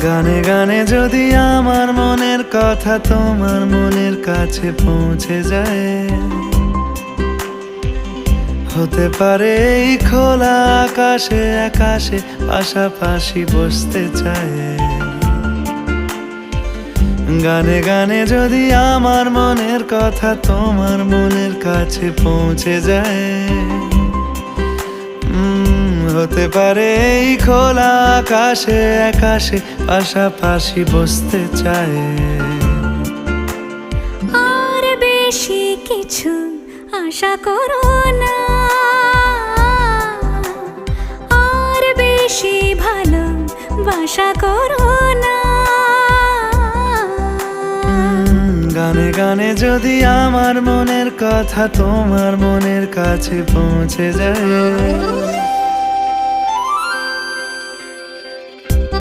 গানে গানে যদি আমার মনের কথা তোমার মনের কাছে পৌঁছে যায়, হতে পারে এই খোলা আকাশে আকাশে পাশাপাশি বসতে চায়। গানে গানে যদি আমার মনের কথা তোমার মনের কাছে পৌঁছে যায়, হতে পারে এই খোলা আকাশে আকাশে পাশাপাশি বসতে চায়। আর বেশি কিছু আশা করো না, আর বেশি ভালোবাসা করো না। গানে গানে যদি আমার মনের কথা তোমার মনের কাছে পৌঁছে যায়,